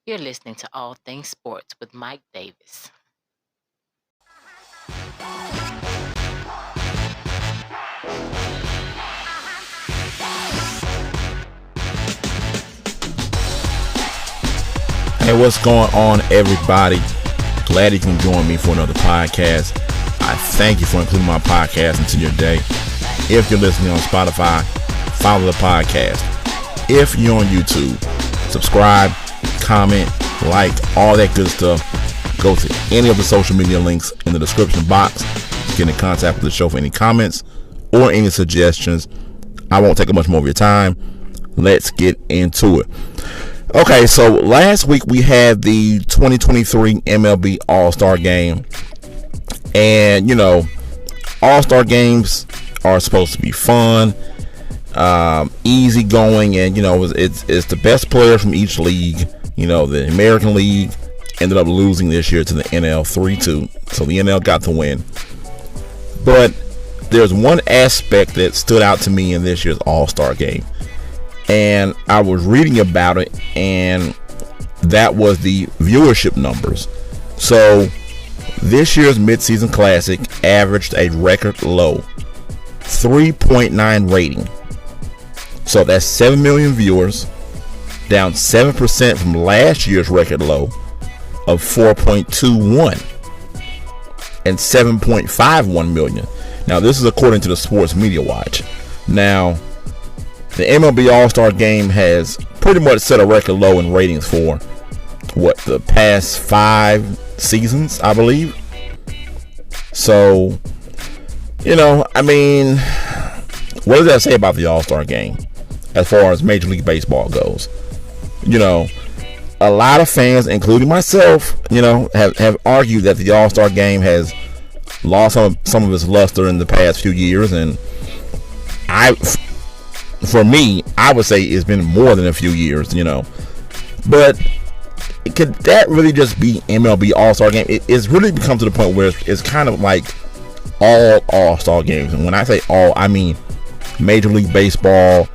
You're listening to All Things Sports with Mike Davis. Hey, what's going on, everybody? Glad you can join me for another podcast. I thank you for including my podcast into your day. If you're listening on Spotify, follow the podcast. If you're on YouTube, subscribe, comment, like, all that good stuff. Go to any of the social media links in the description box. Get in contact with the show for any comments or any suggestions. I won't take up much more of your time. Let's get into it. Okay, so last week we had the 2023 MLB All Star Game. And, you know, All Star Games are supposed to be fun, easy going, and, you know, it's the best players from each league. You know, the American League ended up losing this year to the NL 3-2, so the NL got the win. But there's one aspect that stood out to me in this year's All Star Game. And I was reading about it, and that was the viewership numbers. So this year's midseason classic averaged a record low 3.9 rating. So that's 7 million viewers, down 7% from last year's record low of 4.21 and 7.51 million. Now, this is according to the Sports Media Watch. Now, the MLB All Star Game has pretty much set a record low in ratings for the past 5 seasons, I believe. So, you know, I mean, what does that say about the All Star Game as far as Major League Baseball goes? You know, a lot of fans, including myself, you know, have argued that the All Star Game has lost some of its luster in the past few years, and for me, I would say it's been more than a few years, you know. But could that really just be MLB All-Star Game? It's really become to the point where it's kind of like all All-Star Games. And when I say all, I mean Major League Baseball,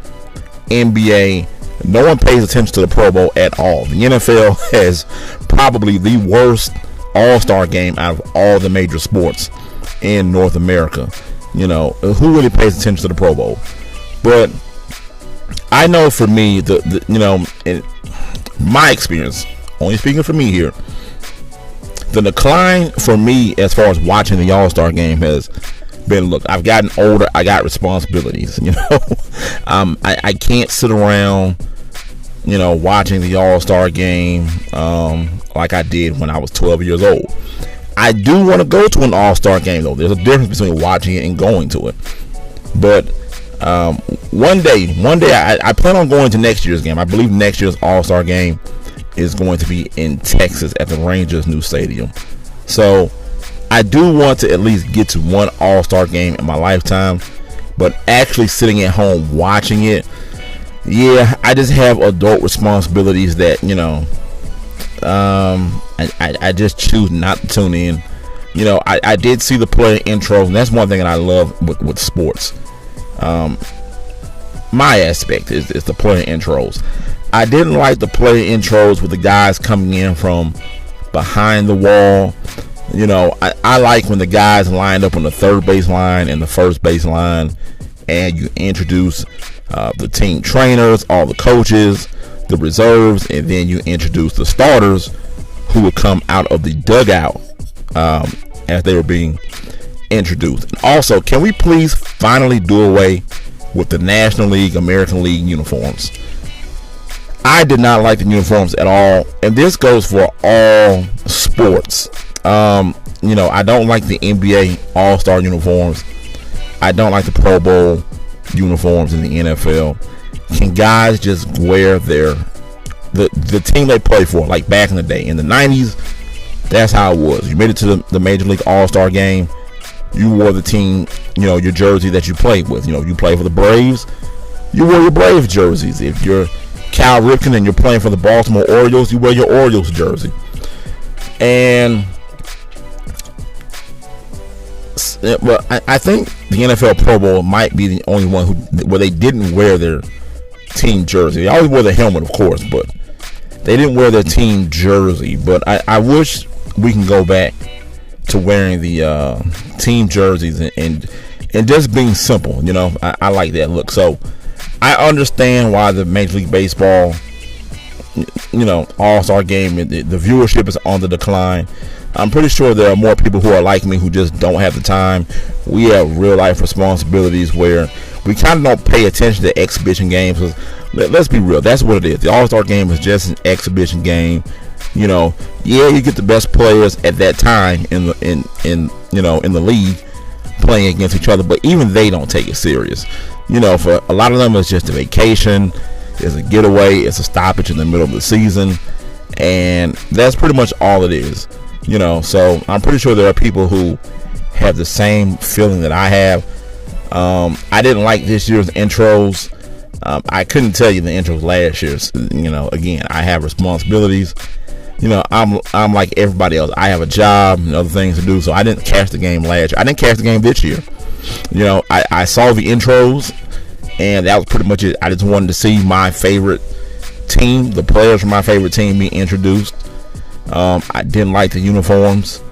NBA. No one pays attention to the Pro Bowl at all. The NFL has probably the worst All-Star Game out of all the major sports in North America. You know, who really pays attention to the Pro Bowl? But I know for me, you know, in my experience, only speaking for me here, the decline for me as far as watching the All-Star Game has been, look, I've gotten older, I got responsibilities, you know. I can't sit around, you know, watching the All-Star Game like I did when I was 12 years old. I do want to go to an All-Star Game, though. There's a difference between watching it and going to it. But one day I plan on going to next year's game. I believe next year's All-Star Game is going to be in Texas at the Rangers' new stadium. So I do want to at least get to one All-Star Game in my lifetime, but actually sitting at home watching it, yeah, I just have adult responsibilities that, you know, I just choose not to tune in. You know, I did see the player intros, and that's one thing that I love with sports. My aspect is the player intros. I didn't like the player intros with the guys coming in from behind the wall. You know, I like when the guys lined up on the third base line and the first base line, and you introduce the team trainers, all the coaches, the reserves, and then you introduce the starters who would come out of the dugout as they were being introduced. And also, can we please finally do away with the National League, American League uniforms? I did not like the uniforms at all, and this goes for all sports. You know, I don't like the NBA All-Star uniforms. I don't like the Pro Bowl uniforms in the NFL. Can guys just wear the team they play for, like back in the day in the 90s? That's how it was. You made it to the Major League All-Star Game, you wore the team, you know, your jersey that you played with. You know, you play for the Braves, you wore your Braves jerseys. If you're Cal Ripken and you're playing for the Baltimore Orioles, you wear your Orioles jersey. And well, I think the NFL Pro Bowl might be the only one where they didn't wear their team jersey. They always wore the helmet, of course, but they didn't wear their team jersey, but I wish we can go back to wearing the team jerseys and just being simple. I like that look. So I understand why the Major League Baseball, All-Star Game, the viewership is on the decline. I'm pretty sure there are more people who are like me who just don't have the time. We have real life responsibilities where we kind of don't pay attention to exhibition games. Let's be real, that's what it is. The All-Star Game is just an exhibition game. You get the best players at that time in the league playing against each other, but even they don't take it serious. For a lot of them, it's just a vacation, it's a getaway, it's a stoppage in the middle of the season, and that's pretty much all it is. So I'm pretty sure there are people who have the same feeling that I have. I didn't like this year's intros. I couldn't tell you the intros last year's. Again, I have responsibilities. I'm like everybody else. I have a job and other things to do, so I didn't catch the game last year. I didn't catch the game this year. I saw the intros, and that was pretty much it. I just wanted to see my favorite team, the players from my favorite team, being introduced. I didn't like the uniforms,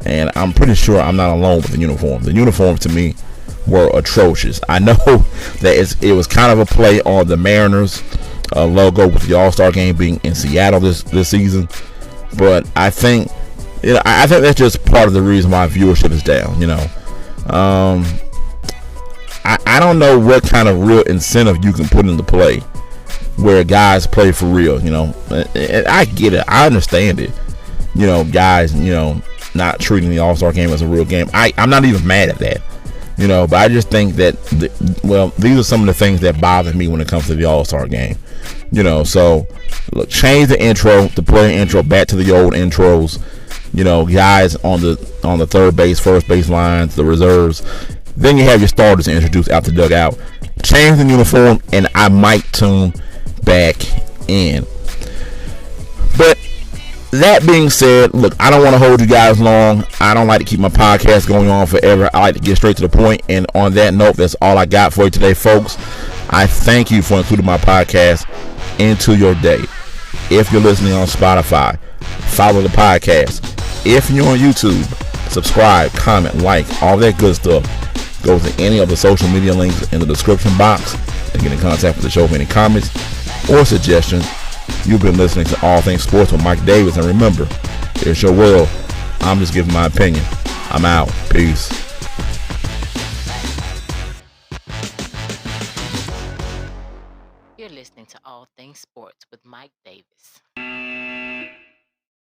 and I'm pretty sure I'm not alone with the uniforms. The uniforms to me were atrocious. I know that it was kind of a play on the Mariners logo with the All-Star Game being in Seattle this season, but I think that's just part of the reason why viewership is down. I don't know what kind of real incentive you can put into play where guys play for real. And I get it, I understand it. Guys, not treating the All-Star Game as a real game. I'm not even mad at that. But I just think that these are some of the things that bother me when it comes to the All-Star Game. So look, change the intro, the player intro, back to the old intros. Guys on the third base, first base lines, the reserves. Then you have your starters introduced out the dugout. Change the uniform, and I might tune back in. But that being said, look, I don't want to hold you guys long. I don't like to keep my podcast going on forever. I like to get straight to the point. And on that note, that's all I got for you today, folks. I thank you for including my podcast into your day. If you're listening on Spotify, follow the podcast. If you're on YouTube, subscribe, comment, like, all that good stuff. Go to any of the social media links in the description box and get in contact with the show with any comments or suggestions. You've been listening to All Things Sports with Mike Davis, and remember, it's your world. I'm just giving my opinion. I'm out. Peace.